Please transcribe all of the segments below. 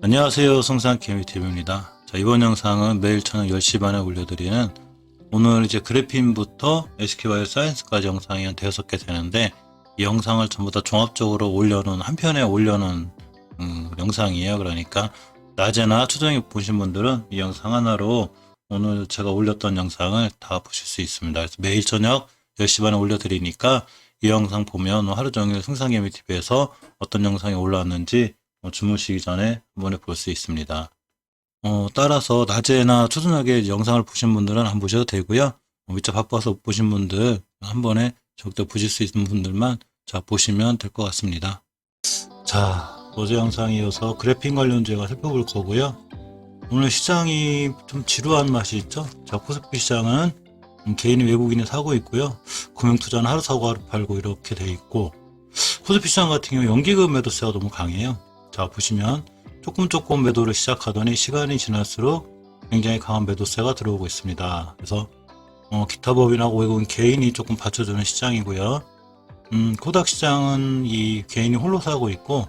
안녕하세요, 성산케미TV입니다. 자, 이번 영상은 매일 저녁 10시 반에 올려드리는 오늘 이제 그래핀부터 SQL 사이언스까지 영상이 한 5개 되는데, 이 영상을 전부 다 종합적으로 올려놓은, 한 편에 올려놓은 영상이에요. 그러니까 낮에나 초저녁에 보신 분들은 이 영상 하나로 오늘 제가 올렸던 영상을 다 보실 수 있습니다. 그래서 매일 저녁 10시 반에 올려드리니까 이 영상 보면 하루 종일 성산케미TV에서 어떤 영상이 올라왔는지 주무시기 전에 한 번에 볼 수 있습니다. 따라서 낮에나 초저녁에 영상을 보신 분들은 안 보셔도 되고요. 미처 바빠서 못 보신 분들 한 번에 적극 보실 수 있는 분들만 자 보시면 될 것 같습니다. 자, 어제 영상에 이어서 그래핀 관련 주제가 살펴볼 거고요. 오늘 시장이 좀 지루한 맛이 있죠. 자, 코스피 시장은 개인이 외국인이 사고 있고요. 금융투자는 하루 사고 하루 팔고 이렇게 돼 있고, 코스피 시장 같은 경우 연기금 매도세가 너무 강해요. 자, 보시면 조금 매도를 시작하더니 시간이 지날수록 굉장히 강한 매도세가 들어오고 있습니다. 그래서 기타 법인하고 외국인 개인이 조금 받쳐주는 시장이고요. 코닥 시장은 이 개인이 홀로 사고 있고,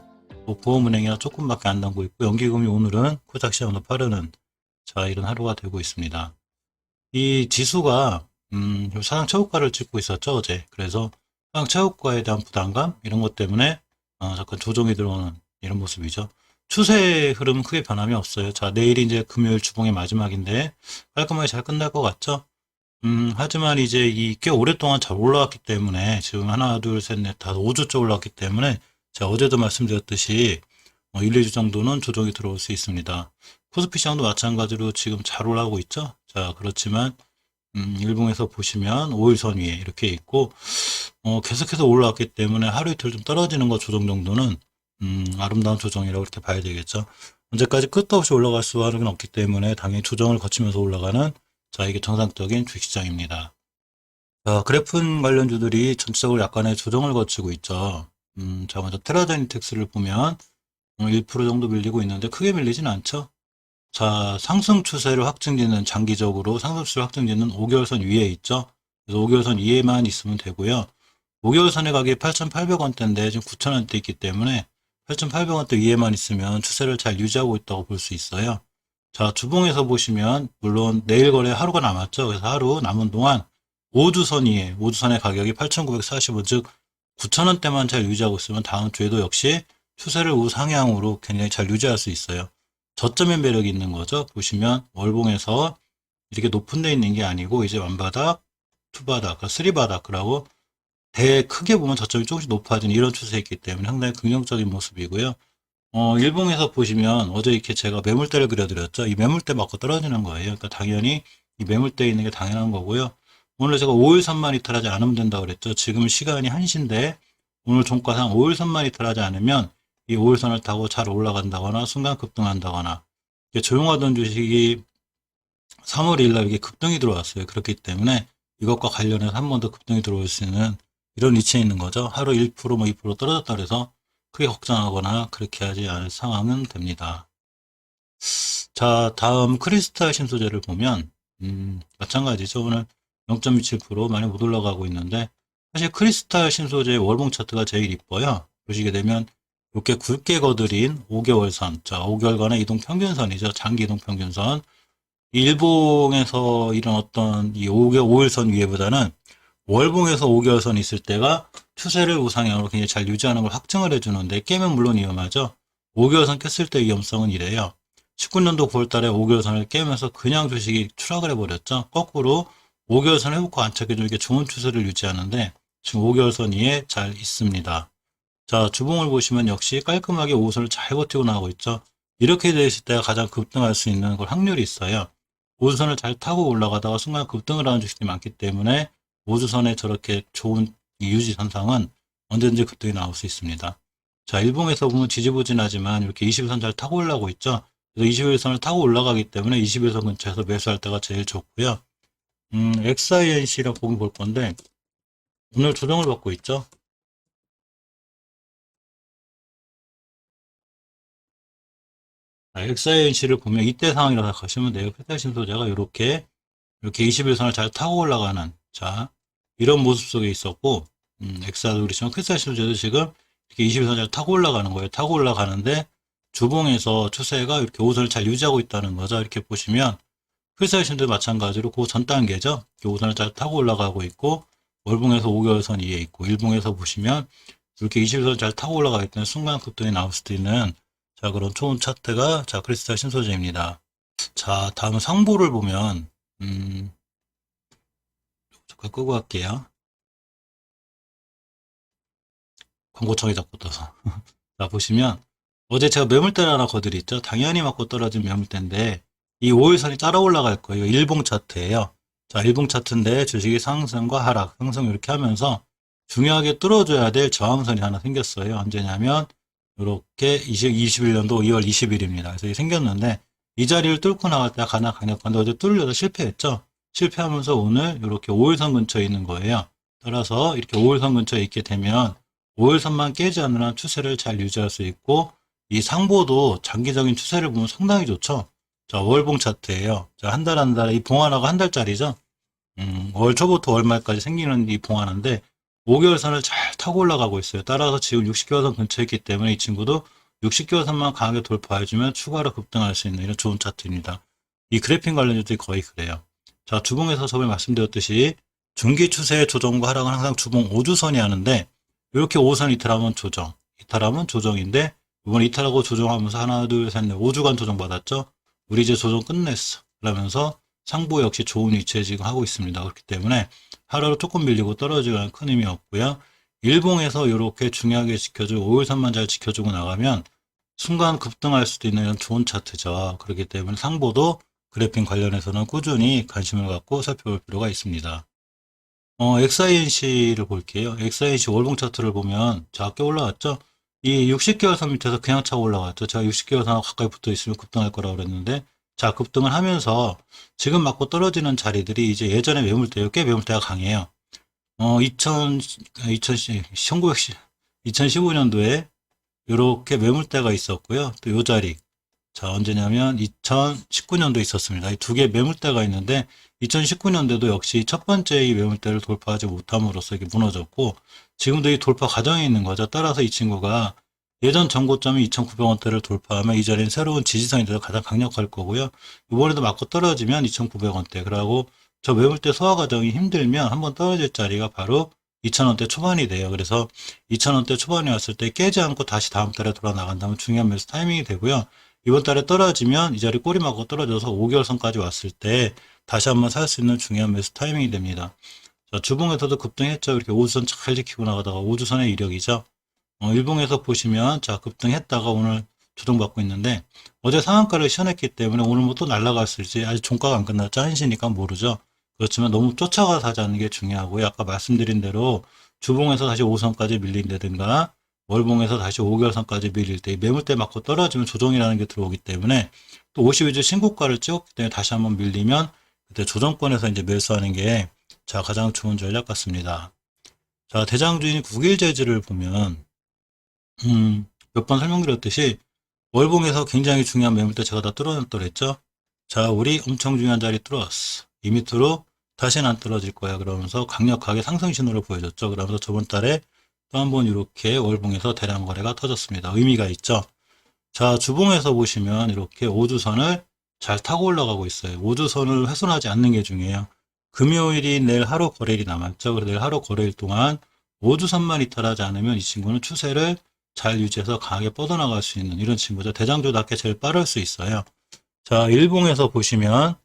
보험은행이나 조금밖에 안 남고 있고, 연기금이 오늘은 코닥 시장으로 빠르는 자 이런 하루가 되고 있습니다. 이 지수가 사상 최고가를 찍고 있었죠, 어제. 그래서 사상 최고가에 대한 부담감 이런 것 때문에 잠깐 조정이 들어오는 이런 모습이죠. 추세 흐름은 크게 변함이 없어요. 자, 내일이 이제 금요일 주봉의 마지막인데 깔끔하게 잘 끝날 것 같죠? 하지만 이제 이 꽤 오랫동안 잘 올라왔기 때문에 지금 하나, 둘, 셋, 넷, 다섯, 5주째 올라왔기 때문에 제가 어제도 말씀드렸듯이 1, 2주 정도는 조정이 들어올 수 있습니다. 코스피 시장도 마찬가지로 지금 잘 올라오고 있죠? 자, 그렇지만 일봉에서 보시면 5일선 위에 이렇게 있고 계속해서 올라왔기 때문에 하루 이틀 좀 떨어지는 거 조정 정도는 아름다운 조정이라고 이렇게 봐야 되겠죠. 언제까지 끝도 없이 올라갈 수는 없기 때문에 당연히 조정을 거치면서 올라가는 자 이게 정상적인 주식시장입니다. 자, 그래핀 관련주들이 전체적으로 약간의 조정을 거치고 있죠. 자, 먼저 테라젠이텍스를 보면 1% 정도 밀리고 있는데 크게 밀리진 않죠. 자, 상승 추세를 확증짓는 장기적으로 상승 추세를 확증짓는 5개월선 위에 있죠. 그래서 5개월선 위에만 있으면 되고요. 5개월선의 가격이 8,800원대인데 지금 9,000원대 있기 때문에 8,800원대 위에만 있으면 추세를 잘 유지하고 있다고 볼 수 있어요. 자, 주봉에서 보시면 물론 내일 거래 하루가 남았죠. 그래서 하루 남은 동안 5주선 위에 5주선의 가격이 8,940원 즉 9,000원대만 잘 유지하고 있으면 다음 주에도 역시 추세를 우상향으로 굉장히 잘 유지할 수 있어요. 저점의 매력이 있는 거죠. 보시면 월봉에서 이렇게 높은 데 있는 게 아니고 이제 완바닥, 투바닥, 쓰리바닥이라고 크게 보면 저점이 조금씩 높아지는 이런 추세였기 때문에 상당히 긍정적인 모습이고요. 일봉에서 보시면 어제 이렇게 제가 매물대를 그려드렸죠. 이 매물대 맞고 떨어지는 거예요. 그러니까 당연히 이 매물대에 있는 게 당연한 거고요. 오늘 제가 5일선만 이탈하지 않으면 된다고 그랬죠. 지금 시간이 1시인데 오늘 종가상 5일선만 이탈하지 않으면 이 5일선을 타고 잘 올라간다거나 순간 급등한다거나 조용하던 주식이 3월 1일 날 이게 급등이 들어왔어요. 그렇기 때문에 이것과 관련해서 한 번 더 급등이 들어올 수 있는 이런 위치에 있는 거죠. 하루 1%, 2% 떨어졌다 그래서 크게 걱정하거나 그렇게 하지 않을 상황은 됩니다. 자, 다음 크리스탈 신소재를 보면 마찬가지죠. 오늘 0.27% 많이 못 올라가고 있는데 사실 크리스탈 신소재의 월봉 차트가 제일 이뻐요. 보시게 되면 이렇게 굵게 거드린 5개월선, 자 5개월간의 이동 평균선이죠. 장기 이동 평균선. 일봉에서 이런 어떤 이 5일선 위에보다는 월봉에서 5개월선 있을 때가 추세를 우상향으로 굉장히 잘 유지하는 걸 확증을 해주는데 깨면 물론 위험하죠. 5개월선 깼을 때 위험성은 이래요. 19년도 9월달에 5개월선을 깨면서 그냥 주식이 추락을 해버렸죠. 거꾸로 5개월선 회복과 안착해주는 게 좋은 추세를 유지하는데 지금 5개월선 위에 잘 있습니다. 자, 주봉을 보시면 역시 깔끔하게 5선을 잘 버티고 나오고 있죠. 이렇게 되어 있을 때가 가장 급등할 수 있는 걸 확률이 있어요. 5주선을 잘 타고 올라가다가 순간 급등을 하는 주식이 많기 때문에 5주선에 저렇게 좋은 유지 현상은 언제든지 급등이 나올 수 있습니다. 자, 일봉에서 보면 지지부진하지만 이렇게 21선 잘 타고 올라가고 있죠. 그래서 21선을 타고 올라가기 때문에 21선 근처에서 매수할 때가 제일 좋고요. XINC라고 보기 볼 건데 오늘 조정을 받고 있죠. XINC를 보면 이때 상황이라고 생각하시면 돼요. 크리스탈 신소재가 이렇게 21선을 잘 타고 올라가는 자 이런 모습 속에 있었고, 엑사도 그렇지만 크리스탈 신소재도 지금 이렇게 21선을 타고 올라가는 거예요. 타고 올라가는데 주봉에서 추세가 이렇게 5선을 잘 유지하고 있다는 거죠. 이렇게 보시면 크리스탈 신소재도 마찬가지로 그 전 단계죠. 5선을 잘 타고 올라가고 있고, 월봉에서 5개월선 위에 있고, 일봉에서 보시면 이렇게 21선 잘 타고 올라가기 때문에 순간 급등이 나올 수도 있는, 자, 그런 좋은 차트가, 자, 크리스탈 신소재입니다. 자, 다음 상보를 보면, 잠깐 끄고 갈게요. 광고청이 자꾸 떠서. 자, 보시면, 어제 제가 매물대를 하나 거드렸죠. 당연히 맞고 떨어진 매물대인데, 이 5일선이 따라 올라갈 거예요. 일봉 차트예요. 자, 일봉 차트인데 주식이 상승과 하락, 상승 이렇게 하면서 중요하게 뚫어줘야 될 저항선이 하나 생겼어요. 언제냐면, 이렇게 21년도 2월 20일입니다. 그래서 이게 생겼는데, 이 자리를 뚫고 나갈 때가 가장 강력한데, 어제 뚫으려다 실패했죠. 실패하면서 오늘 이렇게 5일선 근처에 있는 거예요. 따라서 이렇게 5일선 근처에 있게 되면, 5일선만 깨지 않는 한 추세를 잘 유지할 수 있고, 이 상보도 장기적인 추세를 보면 상당히 좋죠. 자, 월봉 차트예요. 자, 한 달 한 달, 이 봉하나가 한 달짜리죠. 월 초부터 월 말까지 생기는 이 봉하나인데, 5개월선을 잘 타고 올라가고 있어요. 따라서 지금 60개월선 근처에 있기 때문에 이 친구도 60개월선만 강하게 돌파해주면 추가로 급등할 수 있는 이런 좋은 차트입니다. 이 그래픽 관련주들이 거의 그래요. 자, 주봉에서 저번에 말씀드렸듯이 중기 추세의 조정과 하락은 항상 주봉 5주선이 하는데, 이렇게 5선 이탈하면 조정, 이탈하면 조정인데, 이번 이탈하고 조정하면서 하나, 둘, 셋, 넷, 5주간 조정받았죠? 우리 이제 조정 끝냈어. 그러면서 상부 역시 좋은 위치에 지금 하고 있습니다. 그렇기 때문에 하루로 조금 밀리고 떨어지는 큰 의미 없고요. 일봉에서 이렇게 중요하게 지켜주고 5일선만 잘 지켜주고 나가면 순간 급등할 수도 있는 이런 좋은 차트죠. 그렇기 때문에 상보도 그래픽 관련해서는 꾸준히 관심을 갖고 살펴볼 필요가 있습니다. XINC를 볼게요. XINC 월봉 차트를 보면 작게 올라왔죠. 이 60개월 선 밑에서 그냥 차고 올라갔죠. 제가 60개월 선하고 가까이 붙어 있으면 급등할 거라고 그랬는데, 자, 급등을 하면서 지금 맞고 떨어지는 자리들이 이제 예전에 매물대요. 꽤 매물대가 강해요. 2015년도에 이렇게 매물대가 있었고요. 또 요 자리. 자, 언제냐면 2019년도에 있었습니다. 이 두 개 매물대가 있는데 2019년도도 역시 첫 번째 이 매물대를 돌파하지 못함으로써 이게 무너졌고, 지금도 이 돌파 과정에 있는 거죠. 따라서 이 친구가 예전 전고점이 2,900원대를 돌파하면 이전엔 새로운 지지선이 돼서 가장 강력할 거고요. 이번에도 맞고 떨어지면 2,900원대. 그러고 저 매물대 소화 과정이 힘들면 한번 떨어질 자리가 바로 2,000원대 초반이 돼요. 그래서 2,000원대 초반에 왔을 때 깨지 않고 다시 다음 달에 돌아 나간다면 중요한 매수 타이밍이 되고요. 이번 달에 떨어지면 이 자리 꼬리 맞고 떨어져서 5개월 선까지 왔을 때 다시 한번 살 수 있는 중요한 매수 타이밍이 됩니다. 자, 주봉에서도 급등했죠. 이렇게 5주선 잘 지키고 나가다가 5주선의 이력이죠. 일봉에서 보시면 자, 급등했다가 오늘 조정받고 있는데, 어제 상한가를 시연했기 때문에 오늘 뭐 또 날아갈 수 있지. 아직 종가가 안 끝났죠. 한시니까 모르죠. 그렇지만 너무 쫓아가서 하지 않는 게 중요하고요. 아까 말씀드린 대로 주봉에서 다시 5선까지 밀린다든가 월봉에서 다시 5개월선까지 밀릴 때 매물대 맞고 떨어지면 조정이라는 게 들어오기 때문에, 또 52주 신고가를 찍었기 때문에 다시 한번 밀리면 그때 조정권에서 이제 매수하는 게 자, 가장 좋은 전략 같습니다. 자, 대장주인 국일재즈를 보면 몇 번 설명드렸듯이 월봉에서 굉장히 중요한 매물대 제가 다 뚫어냈다고 했죠. 자, 우리 엄청 중요한 자리 뚫었어. 이 밑으로 다시는 안 떨어질 거야. 그러면서 강력하게 상승 신호를 보여줬죠. 그러면서 저번 달에 또 한 번 이렇게 월봉에서 대량 거래가 터졌습니다. 의미가 있죠. 자, 주봉에서 보시면 이렇게 5주선을 잘 타고 올라가고 있어요. 5주선을 훼손하지 않는 게 중요해요. 금요일이 내일 하루 거래일이 남았죠. 그래서 내일 하루 거래일 동안 5주선만 이탈하지 않으면 이 친구는 추세를 잘 유지해서 강하게 뻗어나갈 수 있는 이런 친구죠. 대장주답게 제일 빠를 수 있어요. 자, 일봉에서 보시면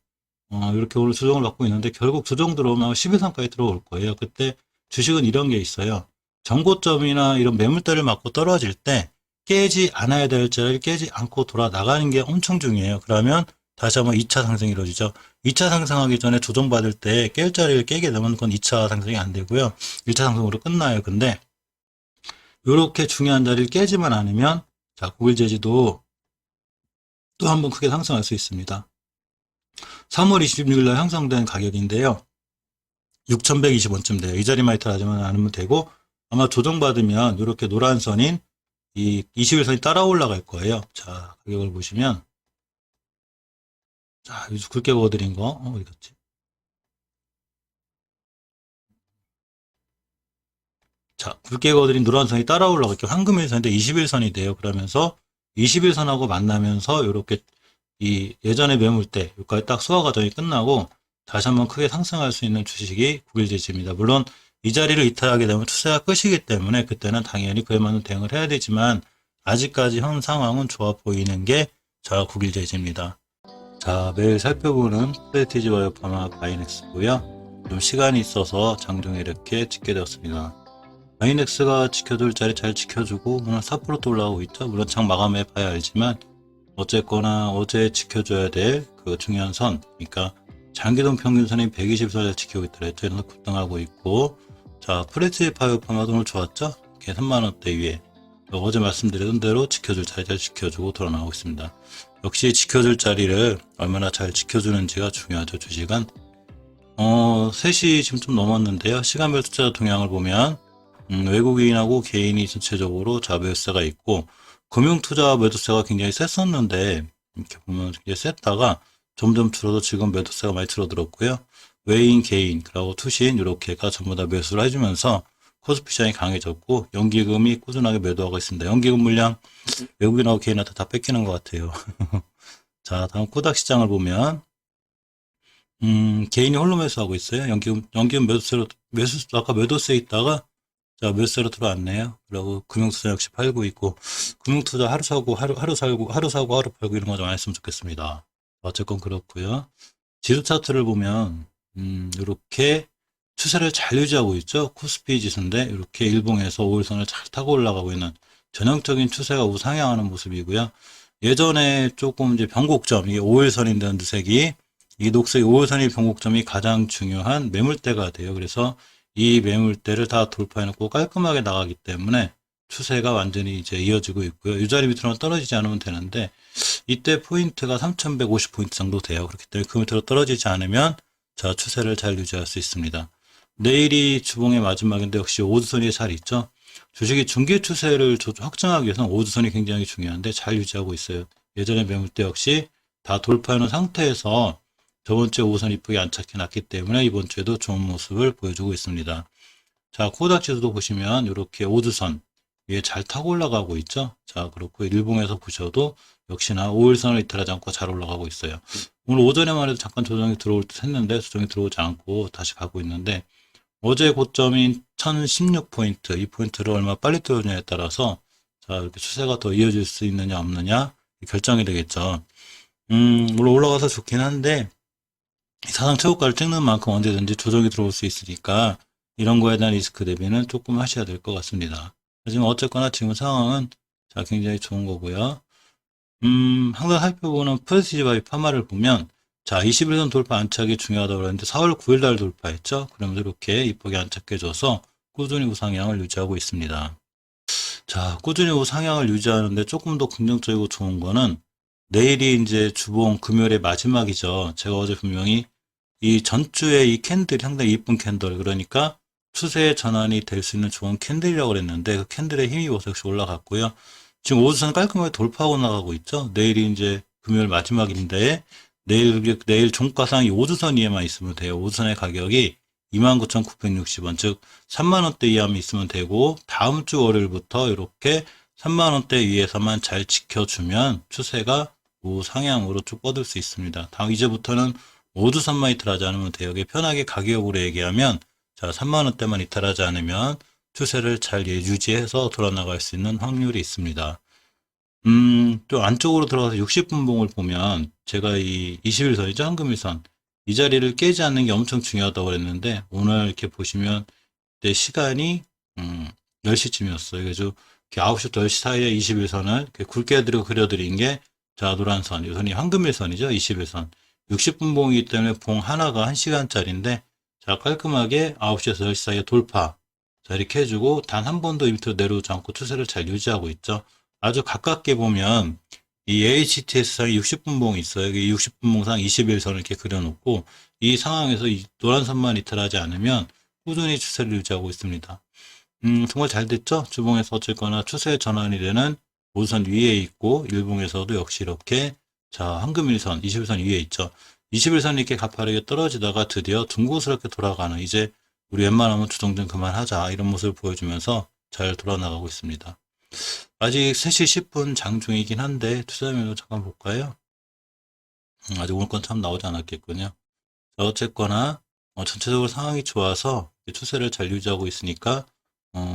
이렇게 오늘 조정을 받고 있는데 결국 조정 들어오면 12선까지 들어올 거예요. 그때 주식은 이런 게 있어요. 정고점이나 이런 매물대를 맞고 떨어질 때 깨지 않아야 될 자리를 깨지 않고 돌아 나가는 게 엄청 중요해요. 그러면 다시 한번 2차 상승이 이루어지죠. 2차 상승하기 전에 조정받을 때 깰 자리를 깨게 되면 그건 2차 상승이 안 되고요. 1차 상승으로 끝나요. 근데 이렇게 중요한 자리를 깨지만 않으면 자, 고일제지도 또 한 번 크게 상승할 수 있습니다. 3월 26일 날 형성된 가격인데요. 6,120원쯤 돼요. 이 자리만 이탈하지만 않으면 되고, 아마 조정받으면 이렇게 노란 선인 이 21선이 따라 올라갈 거예요. 자, 가격을 보시면 자, 여기서 굵게 그어드린 거 어디 갔지? 자, 굵게 그어드린 노란 선이 따라 올라갈게요. 황금일선인데 21선이 돼요. 그러면서 21선하고 만나면서 이렇게 이 예전의 매물대 여기까지 딱 소화 과정이 끝나고 다시 한번 크게 상승할 수 있는 주식이 국일제지입니다. 물론 이 자리를 이탈하게 되면 추세가 끝이기 때문에 그때는 당연히 그에 맞는 대응을 해야 되지만 아직까지 현 상황은 좋아 보이는 게 자 국일제지입니다. 자, 매일 살펴보는 프레티지 바이오파마 바이넥스고요. 좀 시간이 있어서 장중에 이렇게 찍게 되었습니다. 바이넥스가 지켜줄 자리 잘 지켜주고 오늘 4%또 올라가고 있죠. 물론 장 마감해 봐야 알지만 어쨌거나 어제 지켜줘야 될 그 중요한 선, 그러니까 장기동 평균선인 120선을 지키고 있더라 했죠. 이래서 급등하고 있고, 자 프레티지 바이오파마도 오늘 좋았죠. 이렇게 3만원대 위에 어제 말씀드렸던 대로 지켜줄 자리 잘 지켜주고 돌아나오고 있습니다. 역시 지켜줄 자리를 얼마나 잘 지켜주는지가 중요하죠. 주식은 3시 지금 좀 넘었는데요. 시간별 숫자 동향을 보면 외국인하고 개인이 전체적으로 매수세가 있고 금융투자 매도세가 굉장히 셌었는데 이렇게 보면 굉장히 셌다가 점점 줄어서 지금 매도세가 많이 줄어들었고요. 외인, 개인, 그리고 투신 이렇게가 전부 다 매수를 해주면서 코스피 시장이 강해졌고 연기금이 꾸준하게 매도하고 있습니다. 연기금 물량 외국인하고 개인한테 다 뺏기는 것 같아요. 자, 다음 코닥 시장을 보면 개인이 홀로 매수하고 있어요. 연기금 아까 매도세에 있다가 자, 매수세로 들어왔네요. 그리고 금융투자 역시 팔고 있고 금융투자 하루 사고 하루 살고 하루 사고 하루 팔고 이런 거 좀 안 했으면 좋겠습니다. 어쨌건 그렇고요. 지수 차트를 보면 이렇게 추세를 잘 유지하고 있죠. 코스피 지수인데 이렇게 일봉에서 5일선을 잘 타고 올라가고 있는 전형적인 추세가 우상향하는 모습이고요. 예전에 조금 이제 변곡점, 이게 5일선인데 누색이 이 녹색 5일선이 변곡점이 가장 중요한 매물대가 돼요. 그래서 이 매물대를 다 돌파해놓고 깔끔하게 나가기 때문에 추세가 완전히 이제 이어지고 있고요. 이 자리 밑으로는 떨어지지 않으면 되는데 이때 포인트가 3150포인트 정도 돼요. 그렇기 때문에 그 밑으로 떨어지지 않으면 자 추세를 잘 유지할 수 있습니다. 내일이 주봉의 마지막인데 역시 오드선이 잘 있죠. 주식이 중기 추세를 확정하기 위해서는 오드선이 굉장히 중요한데 잘 유지하고 있어요. 예전에 매물대 역시 다 돌파하는 상태에서 저번 주에 5선 이쁘게 안착해 놨기 때문에 이번 주에도 좋은 모습을 보여주고 있습니다. 자, 코닥 지수도 보시면 이렇게 5주선 위에 잘 타고 올라가고 있죠. 자, 그렇고 일봉에서 보셔도 역시나 5일선을 이탈하지 않고 잘 올라가고 있어요. 오늘 오전에만 해도 잠깐 조정이 들어올 듯 했는데 조정이 들어오지 않고 다시 가고 있는데 어제 고점인 1016포인트, 이 포인트를 얼마나 빨리 뚫느냐에 따라서 자, 이렇게 추세가 더 이어질 수 있느냐 없느냐 결정이 되겠죠. 물론 올라가서 좋긴 한데 사상 최고가를 찍는 만큼 언제든지 조정이 들어올 수 있으니까 이런 거에 대한 리스크 대비는 조금 하셔야 될 것 같습니다. 하지만 어쨌거나 지금 상황은 자 굉장히 좋은 거고요. 항상 살펴보는 프레스티지 바이 파마를 보면 자 21선 돌파 안착이 중요하다고 그랬는데 4월 9일 날 돌파했죠. 그러면서 이렇게 이쁘게 안착해줘서 꾸준히 우상향을 유지하고 있습니다. 자 꾸준히 우상향을 유지하는데 조금 더 긍정적이고 좋은 거는 내일이 이제 주봉 금요일의 마지막이죠. 제가 어제 분명히 이 전주에 이 캔들이 상당히 이쁜 캔들, 그러니까 추세의 전환이 될 수 있는 좋은 캔들이라고 그랬는데 그 캔들에 힘입어서 역시 올라갔고요. 지금 오주선 깔끔하게 돌파하고 나가고 있죠. 내일이 이제 금요일 마지막인데 내일 종가상이 5주선 이에만 있으면 돼요. 5주선의 가격이 29,960원, 즉 3만원대 이하면 있으면 되고 다음 주 월요일부터 이렇게 3만원대 위에서만 잘 지켜주면 추세가 우상향으로 쭉 뻗을 수 있습니다. 다음 이제부터는 5주선만 이탈하지 않으면 돼요. 편하게 가격으로 얘기하면 자 3만원대만 이탈하지 않으면 추세를 잘 유지해서 돌아나갈 수 있는 확률이 있습니다. 또 안쪽으로 들어가서 60분봉을 보면 제가 이 21선이죠. 한금일선. 이 자리를 깨지 않는 게 엄청 중요하다고 그랬는데 오늘 이렇게 보시면 내 시간이 10시쯤이었어요. 그래서 9시부터 10시 사이에 21선을 이렇게 굵게 그려드린 게 자 노란선, 이 선이 황금일선이죠. 21선. 60분봉이기 때문에 봉 하나가 1시간짜리인데 자 깔끔하게 9시에서 10시 사이에 돌파 자 이렇게 해주고 단 한 번도 이 밑으로 내려오지 않고 추세를 잘 유지하고 있죠. 아주 가깝게 보면 이 HTS상에 60분봉이 있어요. 이 60분봉상 21선을 이렇게 그려놓고 이 상황에서 이 노란 선만 이탈하지 않으면 꾸준히 추세를 유지하고 있습니다. 정말 잘 됐죠? 주봉에서 어쨌거나 추세 전환이 되는 5선 위에 있고 일봉에서도 역시 이렇게 자 황금일선 21선 위에 있죠. 21선이 이렇게 가파르게 떨어지다가 드디어 둥그스럽게 돌아가는 이제 우리 웬만하면 조정 좀 그만하자 이런 모습을 보여주면서 잘 돌아나가고 있습니다. 아직 3시 10분 장중이긴 한데 투자면도 잠깐 볼까요? 아직 오늘 건 참 나오지 않았겠군요. 자, 어쨌거나 전체적으로 상황이 좋아서 추세를 잘 유지하고 있으니까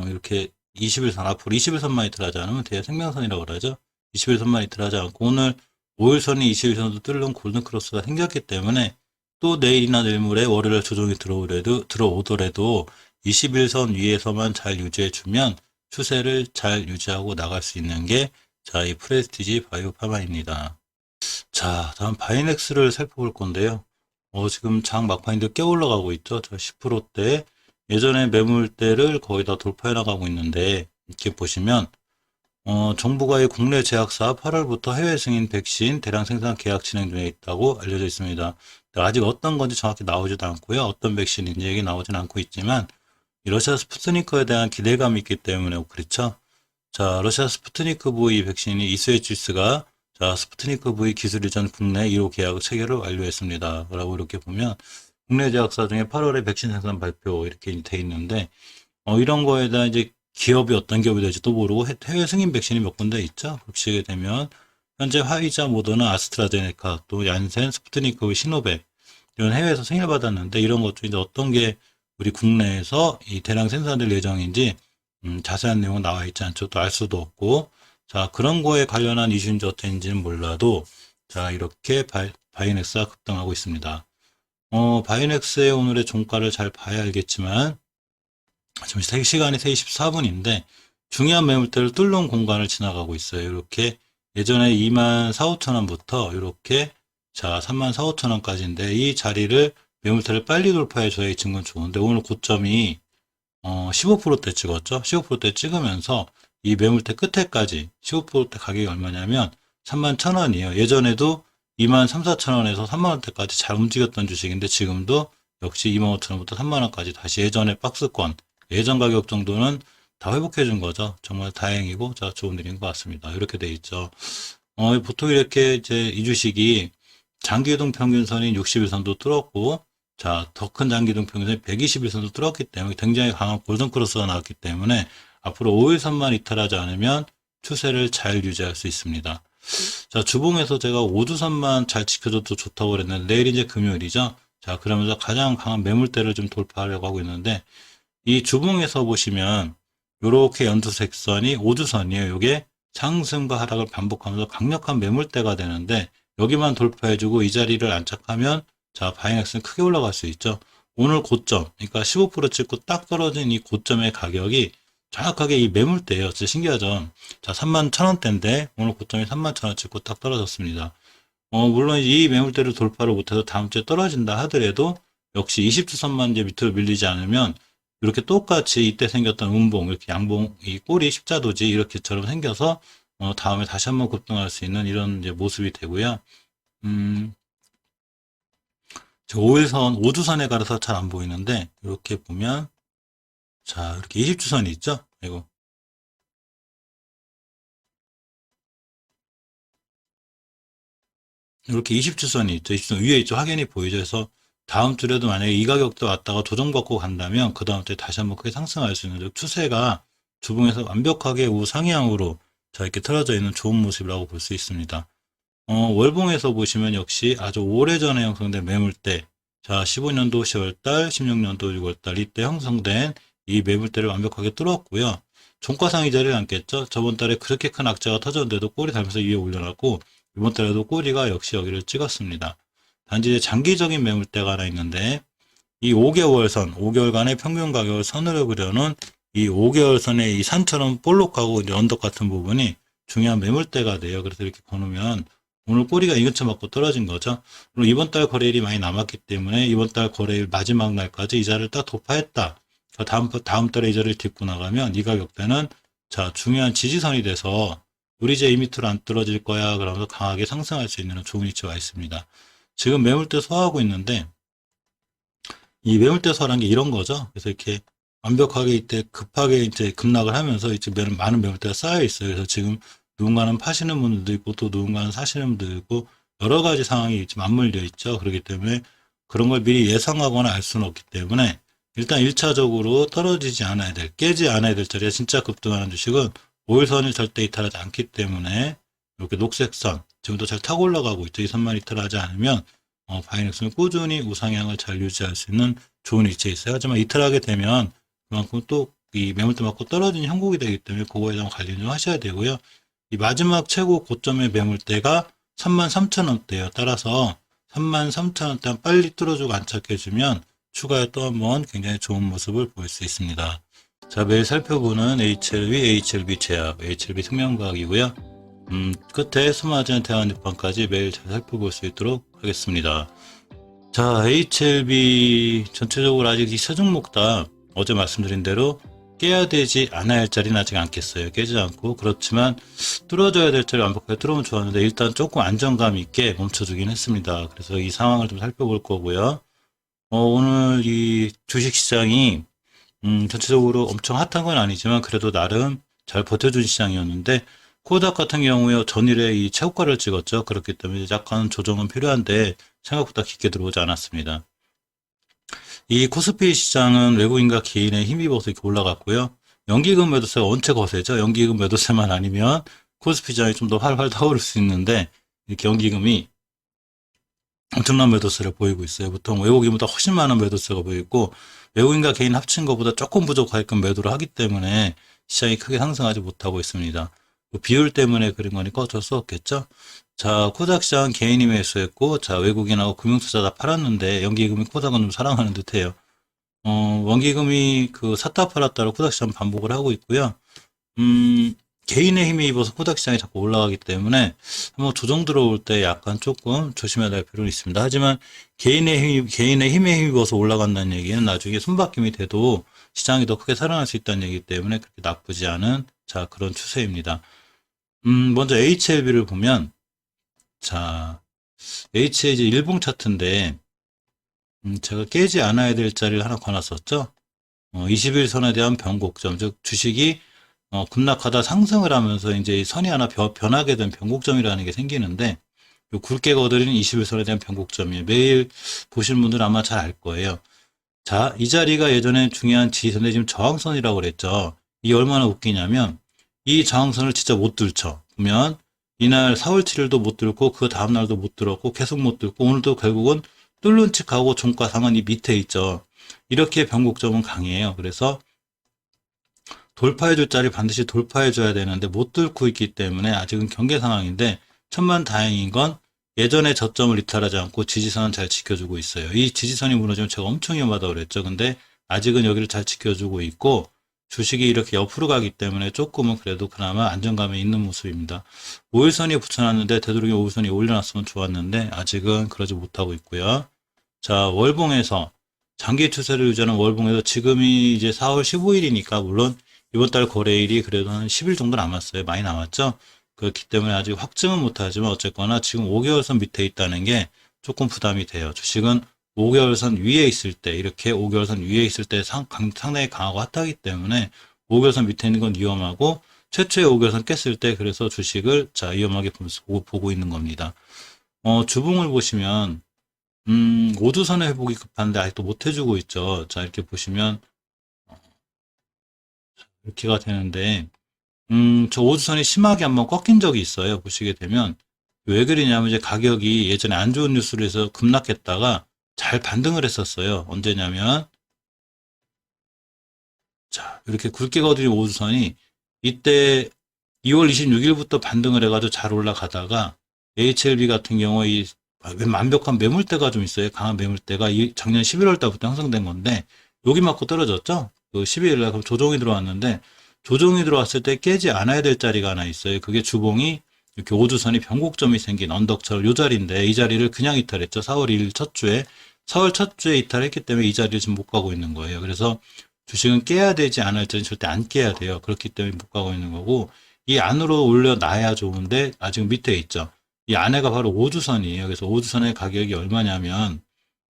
이렇게 21선 앞으로 21선만 이틀하지 않으면 대야 생명선이라고 그러죠. 21선만 이틀하지 않고 오늘 5일선이 21선도 뚫는 골든크로스가 생겼기 때문에 또 내일이나 내일모레 월요일에 조정이 들어오더라도 21선 위에서만 잘 유지해주면 추세를 잘 유지하고 나갈 수 있는 게 자, 이 프레스티지 바이오 파마입니다. 자, 다음 바이넥스를 살펴볼 건데요. 지금 장 막판인데 꽤 올라가고 있죠. 저 10%대. 예전에 매물대를 거의 다 돌파해 나가고 있는데, 이렇게 보시면, 정부가 이 국내 제약사 8월부터 해외 승인 백신 대량 생산 계약 진행 중에 있다고 알려져 있습니다. 아직 어떤 건지 정확히 나오지도 않고요. 어떤 백신인지 얘기 나오진 않고 있지만, 이 러시아 스푸트니크에 대한 기대감이 있기 때문에 그렇죠. 자, 러시아 스푸트니크 V 백신이 이스웨치스가 자, 스푸트니크 V 기술 이전 국내 1호 계약 체결을 완료했습니다. 라고 이렇게 보면 국내 제약사 중에 8월에 백신 생산 발표 이렇게 돼 있는데 이런 거에 대한 이제 기업이 어떤 기업이 될지도 모르고 해외 승인 백신이 몇 군데 있죠. 그렇게 되면 현재 화이자, 모더나, 아스트라제네카, 또 얀센, 스푸트니크 V, 시노백 이런 해외에서 승인을 받았는데 이런 것 중에 이제 어떤 게 우리 국내에서 이 대량 생산될 예정인지 자세한 내용은 나와 있지 않죠. 또 알 수도 없고 자, 그런 거에 관련한 이슈인지 어떤지는 몰라도, 자, 이렇게 바이넥스가 급등하고 있습니다. 바이넥스의 오늘의 종가를 잘 봐야 알겠지만, 지금 시간이 3시 14분인데, 중요한 매물대를 뚫는 공간을 지나가고 있어요. 이렇게 예전에 2만 4, 5천 원부터 이렇게, 자, 3만 4, 5천 원까지인데, 이 자리를 매물대를 빨리 돌파해줘야 이 증권 좋은데, 오늘 고점이 15%대 찍었죠. 15%대 찍으면서 이 매물대 끝에까지 15%대 가격이 얼마냐면 31,000원이에요. 예전에도 2만 3, 4천 원에서 3만 원대까지 잘 움직였던 주식인데 지금도 역시 2만 5천 원부터 3만 원까지 다시 예전의 박스권, 예전 가격 정도는 다 회복해 준 거죠. 정말 다행이고 자, 좋은 일인 것 같습니다. 이렇게 돼 있죠. 보통 이렇게 이제 이 주식이 장기이동 평균선인 60일선도 뚫었고 자, 더 큰 장기이동 평균선이 120일선도 뚫었기 때문에 굉장히 강한 골든크로스가 나왔기 때문에 앞으로 5일선만 이탈하지 않으면 추세를 잘 유지할 수 있습니다. 자, 주봉에서 제가 5주선만 잘 지켜줘도 좋다고 그랬는데 내일 이제 금요일이죠. 자, 그러면서 가장 강한 매물대를 좀 돌파하려고 하고 있는데 이 주봉에서 보시면 이렇게 연두색선이 5주선이에요. 이게 상승과 하락을 반복하면서 강력한 매물대가 되는데 여기만 돌파해주고 이 자리를 안착하면 자, 바이넥스는 크게 올라갈 수 있죠. 오늘 고점, 그러니까 15% 찍고 딱 떨어진 이 고점의 가격이 정확하게 이 매물대예요. 진짜 신기하죠. 자, 31,000원대인데 오늘 고점이 31,000원 찍고 딱 떨어졌습니다. 물론 이 매물대를 돌파를 못해서 다음 주에 떨어진다 하더라도 역시 20주선만 이제 밑으로 밀리지 않으면 이렇게 똑같이 이때 생겼던 음봉, 이렇게 양봉, 이 꼬리 십자도지 이렇게처럼 생겨서 다음에 다시 한번 급등할 수 있는 이런 이제 모습이 되고요. 5일선, 5주선에 가려서 잘 안 보이는데 이렇게 보면 자, 이렇게 20주선이 있죠? 이거. 이렇게 20주선이 있죠. 20주선 위에 있죠. 확연히 보이죠. 그래서 다음 주에도 만약에 이 가격대 왔다가 조정받고 간다면 그 다음 주에 다시 한번 크게 상승할 수 있는 추세가 주봉에서 완벽하게 우상향으로 자, 이렇게 틀어져 있는 좋은 모습이라고 볼 수 있습니다. 월봉에서 보시면 역시 아주 오래전에 형성된 매물대 자, 15년도 10월달, 16년도 6월달 이때 형성된 이 매물대를 완벽하게 뚫었고요. 종가상이 자리를 앉겠죠. 저번 달에 그렇게 큰 악재가 터졌는데도 꼬리 달면서 위에 올려놨고 이번 달에도 꼬리가 역시 여기를 찍었습니다. 단지 이제 장기적인 매물대가 하나 있는데 이 5개월선, 5개월간의 평균 가격을 선으로 그려놓은 이 5개월선의 이 산처럼 볼록하고 이제 언덕 같은 부분이 중요한 매물대가 돼요. 그래서 이렇게 보면 오늘 꼬리가 이 근처 맞고 떨어진 거죠. 그리고 이번 달 거래일이 많이 남았기 때문에 이번 달 거래일 마지막 날까지 이 자리를 딱 돌파했다. 다음 달에 이 자리를 딛고 나가면 이 가격대는 자, 중요한 지지선이 돼서 우리 이제 이 밑으로 안 떨어질 거야. 그러면서 강하게 상승할 수 있는 좋은 위치가 있습니다. 지금 매물대 소화하고 있는데 이 매물대 소화라는 게 이런 거죠. 그래서 이렇게 완벽하게 이때 급하게 이제 급락을 하면서 이제 많은 매물대가 쌓여 있어요. 그래서 지금 누군가는 파시는 분들도 있고 또 누군가는 사시는 분들도 있고 여러 가지 상황이 지금 맞물려 있죠. 그렇기 때문에 그런 걸 미리 예상하거나 알 수는 없기 때문에 일단 1차적으로 떨어지지 않아야 될, 깨지 않아야 될 자리에 진짜 급등하는 주식은 5일선을 절대 이탈하지 않기 때문에 이렇게 녹색 선, 지금도 잘 타고 올라가고 있죠. 이 선만 이탈하지 않으면 바이넥스는 꾸준히 우상향을 잘 유지할 수 있는 좋은 위치에 있어요. 하지만 이탈하게 되면 그만큼 또 이 매물대 맞고 떨어지는 형국이 되기 때문에 그거에 대한 관리 좀 하셔야 되고요. 이 마지막 최고 고점의 매물대가 33,000원대예요. 따라서 33,000원대 빨리 뚫어주고 안착해주면 추가에 또 한번 굉장히 좋은 모습을 보일 수 있습니다. 자, 매일 살펴보는 HLB, HLB 제약, HLB 생명과학이고요. 끝에 스마트한 대한육방까지 매일 잘 살펴볼 수 있도록 하겠습니다. 자, HLB 전체적으로 아직 이 세 종목 다 어제 말씀드린 대로 깨야 되지 않아야 할 자리는 아직 안 깼어요. 깨지 않고. 그렇지만 뚫어져야 될 자리 완벽하게 뚫으면 좋았는데 일단 조금 안정감 있게 멈춰주긴 했습니다. 그래서 이 상황을 좀 살펴볼 거고요. 오늘 이 주식시장이 전체적으로 엄청 핫한 건 아니지만 그래도 나름 잘 버텨준 시장이었는데 코닥 같은 경우에 전일에 이 최고가를 찍었죠. 그렇기 때문에 약간 조정은 필요한데 생각보다 깊게 들어오지 않았습니다. 이 코스피 시장은 외국인과 개인의 힘입어서 이렇게 올라갔고요. 연기금 매도세가 원체 거세죠. 연기금 매도세만 아니면 코스피 시장이 좀 더 활활 타오를 수 있는데 이렇게 연기금이 엄청난 매도세를 보이고 있어요. 보통 외국인보다 훨씬 많은 매도세가 보이고 외국인과 개인 합친 것보다 조금 부족하게끔 매도를 하기 때문에 시장이 크게 상승하지 못하고 있습니다. 비율 때문에 그런 거니까 어쩔 수 없겠죠. 자, 코닥 시장 개인이 매수했고, 자, 외국인하고 금융투자 다 팔았는데, 연기금이 코닥은 좀 사랑하는 듯해요. 원기금이 그 샀다 팔았다로 코닥 시장 반복을 하고 있고요. 개인의 힘에 입어서 코닥 시장이 자꾸 올라가기 때문에 한번 조정 들어올 때 약간 조금 조심해야 될 필요는 있습니다. 하지만 개인의 힘에 힘입어서 올라간다는 얘기는 나중에 손바뀜이 돼도 시장이 더 크게 살아날 수 있다는 얘기이기 때문에 그렇게 나쁘지 않은 자, 그런 추세입니다. 먼저 HLB를 보면 자, HLB 일봉 차트인데 제가 깨지 않아야 될 자리를 하나 권놨었죠. 21선에 대한 변곡점, 즉 주식이 급락하다 상승을 하면서 이제 선이 하나 변하게 된 변곡점이라는 게 생기는데 요 굵게 거드리는 21선에 대한 변곡점이에요. 매일 보신 분들은 아마 잘 알 거예요. 자, 이 자리가 예전에 중요한 지지선에 지금 저항선이라고 그랬죠. 이게 얼마나 웃기냐면 이 저항선을 진짜 못 뚫죠. 보면 이날 4월 7일도 못 뚫고 그 다음날도 못 뚫었고 계속 못 뚫고 오늘도 결국은 뚫는 척하고 종가상은 이 밑에 있죠. 이렇게 변곡점은 강해요. 그래서 돌파해줄 자리 반드시 돌파해줘야 되는데 못 뚫고 있기 때문에 아직은 경계 상황인데 천만 다행인 건 예전에 저점을 이탈하지 않고 지지선은 잘 지켜주고 있어요. 이 지지선이 무너지면 제가 엄청 위험하다고 그랬죠. 근데 아직은 여기를 잘 지켜주고 있고 주식이 이렇게 옆으로 가기 때문에 조금은 그래도 그나마 안정감이 있는 모습입니다. 5일선이 붙여놨는데 되도록이면 5일선이 올려놨으면 좋았는데 아직은 그러지 못하고 있고요. 자, 월봉에서 장기 추세를 유지하는 월봉에서 지금이 이제 4월 15일이니까 물론 이번 달 거래일이 그래도 한 10일 정도 남았어요. 많이 남았죠. 그렇기 때문에 아직 확증은 못하지만 어쨌거나 지금 5개월선 밑에 있다는 게 조금 부담이 돼요. 주식은 5개월선 위에 있을 때 이렇게 5개월선 위에 있을 때 상당히 강하고 핫하기 때문에 5개월선 밑에 있는 건 위험하고 최초의 5개월선 깼을 때 그래서 주식을 자 위험하게 보고 있는 겁니다. 주봉을 보시면 5주선의 회복이 급한데 아직도 못 해주고 있죠. 자 이렇게 보시면 이렇게가 되는데 저 5주선이 심하게 한번 꺾인 적이 있어요. 보시게 되면 왜 그러냐면 이제 가격이 예전에 안 좋은 뉴스를 해서 급락했다가 잘 반등을 했었어요. 언제냐면 자 이렇게 굵게 거드린 5주선이 이때 2월 26일부터 반등을 해가지고 잘 올라가다가 HLB 같은 경우에 이 완벽한 매물대가 좀 있어요. 강한 매물대가 작년 11월 달부터 형성된 건데 여기 맞고 떨어졌죠. 그 12일 날 조정이 들어왔는데 조정이 들어왔을 때 깨지 않아야 될 자리가 하나 있어요. 그게 주봉이 이렇게 5주선이 변곡점이 생긴 언덕처럼 이 자리인데 이 자리를 그냥 이탈했죠. 4월 1일 첫 주에 4월 첫 주에 이탈했기 때문에 이 자리를 지금 못 가고 있는 거예요. 그래서 주식은 깨야 되지 않을 때는 절대 안 깨야 돼요. 그렇기 때문에 못 가고 있는 거고 이 안으로 올려놔야 좋은데 아직 밑에 있죠. 이 안에가 바로 5주선이에요. 그래서 5주선의 가격이 얼마냐면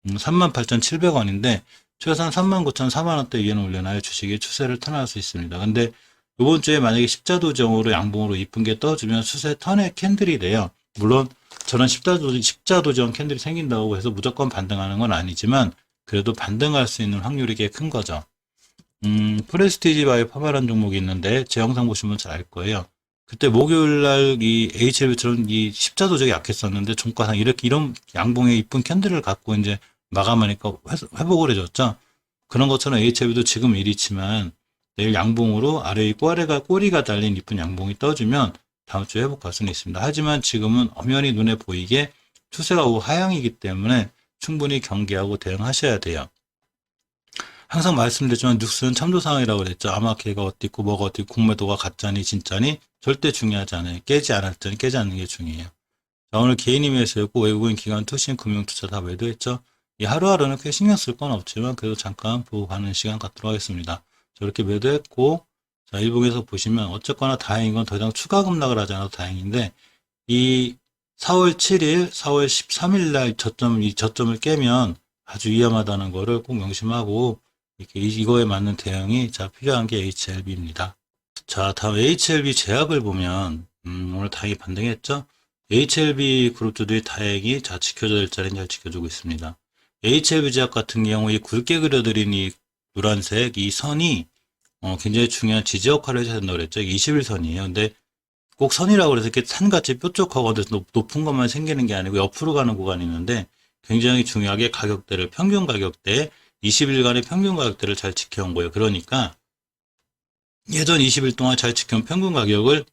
38,700원인데 최소한 39,004만원대 위에는 올려놔야 주식이 추세를 턴할 수 있습니다. 근데 이번 주에 만약에 십자도정으로 양봉으로 이쁜 게 떠주면 추세 턴의 캔들이 돼요. 물론 저는 십자도정 캔들이 생긴다고 해서 무조건 반등하는 건 아니지만 그래도 반등할 수 있는 확률이 꽤 큰 거죠. 프레스티지 바이오 파마라는 종목이 있는데 제 영상 보시면 잘 알 거예요. 그때 목요일날 이 HLB처럼 이 십자 도적이 약했었는데 종가상 이렇게 이런 양봉의 이쁜 캔들을 갖고 이제 마감하니까 회복을 해줬죠. 그런 것처럼 HLB도 지금 이리지만 내일 양봉으로 아래에 꼬리가 달린 이쁜 양봉이 떠주면 다음 주에 회복할 수는 있습니다. 하지만 지금은 엄연히 눈에 보이게 추세가 하향이기 때문에 충분히 경계하고 대응하셔야 돼요. 항상 말씀드렸지만 뉴스는 참조 상황이라고 그랬죠. 아마 걔가 어디 있고 뭐가 어디 있고 공매도가 가짜니 진짜니 절대 중요하지 않아요. 깨지 않았더니 깨지 않는 게 중요해요. 자, 오늘 개인이 매수했고 외국인 기관 투신 금융투자 다 매도했죠. 이 하루하루는 꽤 신경 쓸 건 없지만 그래도 잠깐 보고 가는 시간 갖도록 하겠습니다. 저렇게 매도했고 자 일봉에서 보시면 어쨌거나 다행인 건 더 이상 추가 급락을 하지 않아도 다행인데 이 4월 7일, 4월 13일 날 이 저점을 깨면 아주 위험하다는 거를 꼭 명심하고 이렇게 이거에 맞는 대응이 자 필요한 게 HLB입니다. 자 다음 HLB 제약을 보면 오늘 다행히 반등했죠. HLB 그룹주들이 다행히 자 지켜줘야 될 자리는 잘 지켜주고 있습니다. HLB 제약 같은 경우 이 굵게 그려드린 이 노란색 이 선이 굉장히 중요한 지지 역할을 해줘야 된다고 그랬죠. 21선이에요. 근데 꼭 선이라고 그래서 이렇게 산같이 뾰족하고 높은 것만 생기는 게 아니고 옆으로 가는 구간이 있는데 굉장히 중요하게 가격대를 평균 가격대 20일간의 평균 가격대를 잘 지켜온 거예요. 그러니까 예전 20일 동안 잘 지켜온 평균 가격을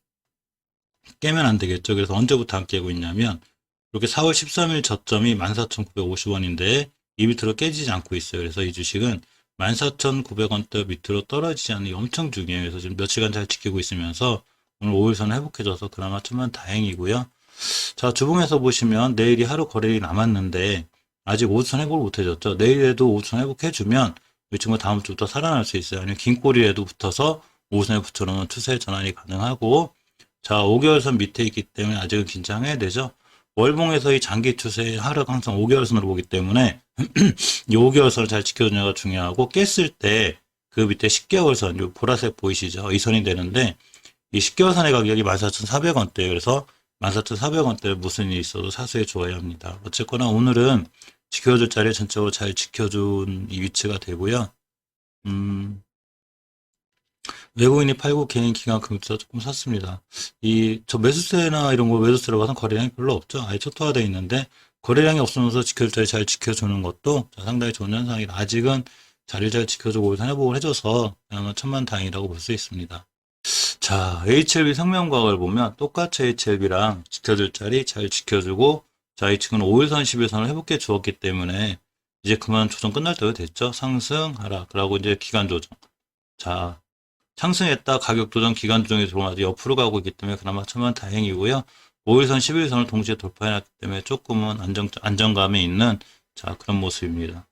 깨면 안 되겠죠. 그래서 언제부터 안 깨고 있냐면 이렇게 4월 13일 저점이 14,950원인데 이 밑으로 깨지지 않고 있어요. 그래서 이 주식은 14,900원대 밑으로 떨어지지 않는 게 엄청 중요해요. 그래서 지금 며칠간 잘 지키고 있으면서 오늘 5일선 회복해줘서 그나마 좀만 다행이고요. 자, 주봉에서 보시면 내일이 하루 거래일이 남았는데 아직 5선 회복을 못 해줬죠. 내일에도 5선 회복해주면 이 친구 다음 주부터 살아날 수 있어요. 아니면 긴 꼬리에도 붙어서 5선에 붙여놓으면 추세 전환이 가능하고 자, 5개월선 밑에 있기 때문에 아직은 긴장해야 되죠. 월봉에서 이 장기 추세 하루가 항상 5개월선으로 보기 때문에 이 5개월선을 잘 지켜주냐가 중요하고 깼을 때 그 밑에 10개월선, 요 보라색 보이시죠? 이 선이 되는데 이 10개월선의 가격이 14,400원대예요. 그래서 14,400원대에 무슨 일이 있어도 사수해 주어야 합니다. 어쨌거나 오늘은 지켜줄 자리에 전적으로 잘 지켜준 이 위치가 되고요. 외국인이 팔고 개인 기관 금융투자 조금 샀습니다. 저 매수세나 이런 거 매수세로 봐서 거래량이 별로 없죠. 아예 초토화되어 있는데 거래량이 없으면서 지켜줄 자리 잘 지켜주는 것도 상당히 좋은 현상이다. 아직은 자리를 잘 지켜주고 회복을 해줘서 그냥 천만다행이라고 볼 수 있습니다. 자, HLB 생명과학을 보면 똑같이 HLB랑 지켜줄 자리 잘 지켜주고 자, 이 친구는 5일선, 11선을 회복해 주었기 때문에 이제 그만 조정 끝날 때가 됐죠. 상승, 하락. 그러고 이제 기간 조정. 자, 상승했다 가격 조정, 기간 조정이 들어오면 옆으로 가고 있기 때문에 그나마 천만다행이고요. 5일선, 11선을 동시에 돌파해놨기 때문에 조금은 안정감이 있는 자, 그런 모습입니다.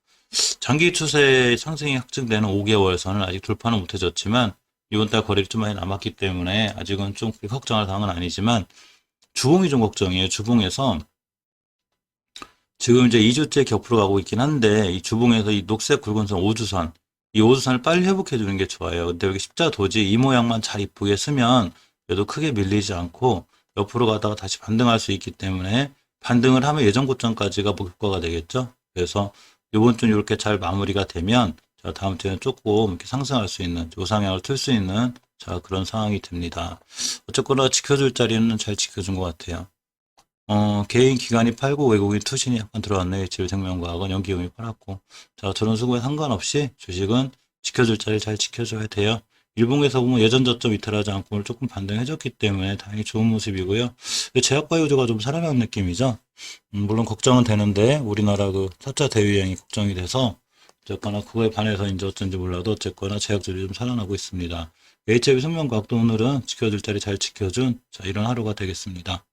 장기 추세 상승이 확증되는 5개월선을 아직 돌파는 못해줬지만 이번 달 거래일이 좀 많이 남았기 때문에 아직은 좀 걱정할 사항은 아니지만 주봉이 좀 걱정이에요. 주봉에서 지금 이제 2주째 격으로 가고 있긴 한데 이 주봉에서 이 녹색 굵은 선 5주선 이 5주선을 빨리 회복해 주는 게 좋아요. 근데 여기 십자 도지 이 모양만 잘 이쁘게 쓰면 그래도 크게 밀리지 않고 옆으로 가다가 다시 반등할 수 있기 때문에 반등을 하면 예전 고점까지가 목표가 되겠죠. 그래서 이번 주 이렇게 잘 마무리가 되면 자, 다음 주에는 조금 이렇게 상승할 수 있는, 우상향을 틀 수 있는, 자, 그런 상황이 됩니다. 어쨌거나 지켜줄 자리는 잘 지켜준 것 같아요. 개인 기관이 팔고 외국인 투신이 약간 들어왔네요. HL생명과학은 연기금이 팔았고. 자, 저런 수고에 상관없이 주식은 지켜줄 자리 잘 지켜줘야 돼요. 일봉에서 보면 예전 저점 이탈하지 않고 오늘 조금 반등해줬기 때문에 다행히 좋은 모습이고요. 제약바이오주가 좀 살아난 느낌이죠. 물론 걱정은 되는데 우리나라 그 4차 대유행이 걱정이 돼서 어쨌거나 그거에 반해서 이제 어쩐지 몰라도 어쨌거나 제약들이 좀 살아나고 있습니다. HLB 생명과학도 오늘은 지켜줄 자리 잘 지켜준 자, 이런 하루가 되겠습니다.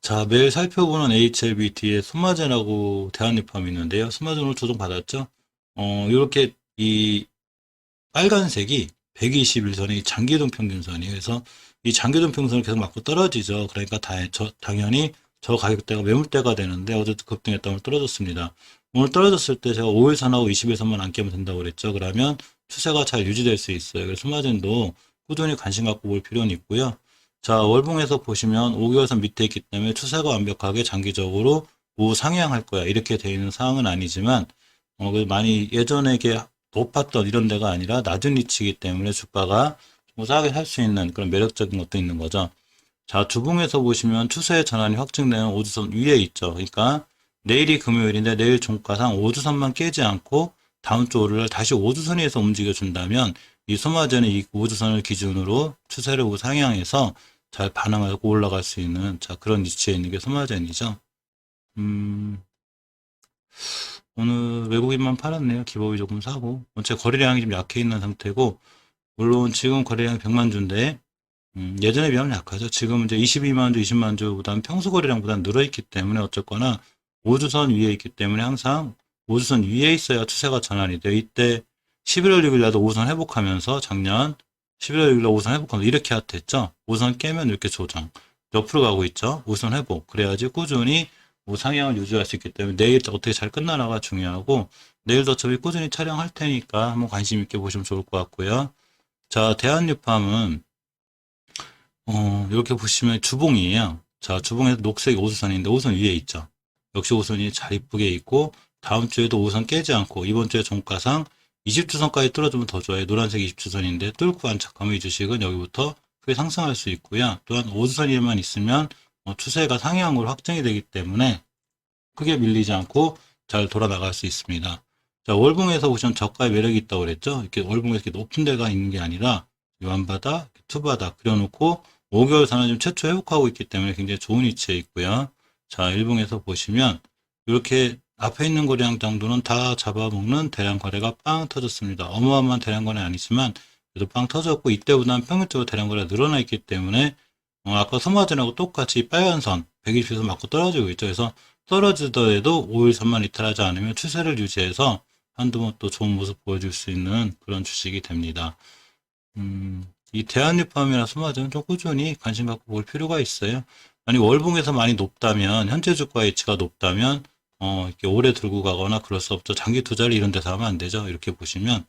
자, 매일 살펴보는 HLB 뒤에 소마젠하고 대한리팜이 있는데요. 소마젠 오늘 조정 받았죠? 이렇게 이 빨간색이 121선이 장기이동 평균선이에요. 그래서 이 장기이동 평균선을 계속 맞고 떨어지죠. 그러니까 당연히 저 가격대가 매물대가 되는데 어제도 급등했다 오늘 떨어졌습니다. 오늘 떨어졌을 때 제가 5일선하고 20일선만 안 깨면 된다고 그랬죠. 그러면 추세가 잘 유지될 수 있어요. 그래서 소마젠도 꾸준히 관심 갖고 볼 필요는 있고요. 자, 월봉에서 보시면 5개월선 밑에 있기 때문에 추세가 완벽하게 장기적으로 우상향할 거야. 이렇게 되어 있는 상황은 아니지만 많이 예전에 이게 높았던 이런 데가 아니라 낮은 위치이기 때문에 주가가 좀 싸게 살 수 있는 그런 매력적인 것도 있는 거죠. 자, 주봉에서 보시면 추세의 전환이 확증되는 5주선 위에 있죠. 그러니까 내일이 금요일인데 내일 종가상 5주선만 깨지 않고 다음 주 월요일 다시 5주선 위에서 움직여 준다면 이 소마전이 이 5주선을 기준으로 추세를 우상향해서 잘 반응하고 올라갈 수 있는 자 그런 위치에 있는 게 소마전이죠. 오늘 외국인만 팔았네요. 기법이 조금 사고. 전체 거래량이 좀 약해 있는 상태고, 물론 지금 거래량 100만 주인데, 예전에 비하면 약하죠. 지금 이제 22만 주, 20만 주보다는 평소 거래량보다는 늘어있기 때문에 어쨌거나 5주선 위에 있기 때문에 항상 5주선 위에 있어야 추세가 전환이 돼요. 이때 11월 6일 날도 5선 회복하면서 작년 11월 6일 날 5선 회복하면서 이렇게 핫했죠. 5선 깨면 이렇게 조정. 옆으로 가고 있죠. 5선 회복. 그래야지 꾸준히 상향을 유지할 수 있기 때문에 내일 어떻게 잘 끝나나가 중요하고 내일도 어차피 꾸준히 촬영할 테니까 한번 관심 있게 보시면 좋을 것 같고요. 자, 대한유팜은 이렇게 보시면 주봉이에요. 자, 주봉에서 녹색 5수선인데 5선 위에 있죠. 역시 5선이 잘 이쁘게 있고 다음 주에도 5선 깨지 않고 이번 주에 종가상 20주선까지 뚫어주면 더 좋아요. 노란색 20주선인데 뚫고 안착하면 이 주식은 여기부터 크게 상승할 수 있고요. 또한 5주선일만 있으면 추세가 상향으로 확정이 되기 때문에 크게 밀리지 않고 잘 돌아나갈 수 있습니다. 자, 월봉에서 보시면 저가의 매력이 있다고 그랬죠. 이렇게 월봉에서 이렇게 높은 데가 있는 게 아니라 완바닥, 투바닥 그려놓고 5개월 산을 좀 최초 회복하고 있기 때문에 굉장히 좋은 위치에 있고요. 자, 일봉에서 보시면 이렇게 앞에 있는 거래량 정도는 다 잡아먹는 대량 거래가 빵 터졌습니다. 어마어마한 대량 거래 아니지만 그래도 빵 터졌고 이때보다는 평균적으로 대량 거래가 늘어나 있기 때문에 아까 소마전하고 똑같이 빨간 선 120에서 맞고 떨어지고 있죠. 그래서 떨어지더라도 5일선만 이탈하지 않으면 추세를 유지해서 한두 번 또 좋은 모습 보여줄 수 있는 그런 주식이 됩니다. 이 대한유팜이나 소마전은 좀 꾸준히 관심 갖고 볼 필요가 있어요. 만약 월봉에서 많이 높다면 현재 주가 위치가 높다면 이렇게 오래 들고 가거나 그럴 수 없죠. 장기 투자를 이런 데서 하면 안 되죠. 이렇게 보시면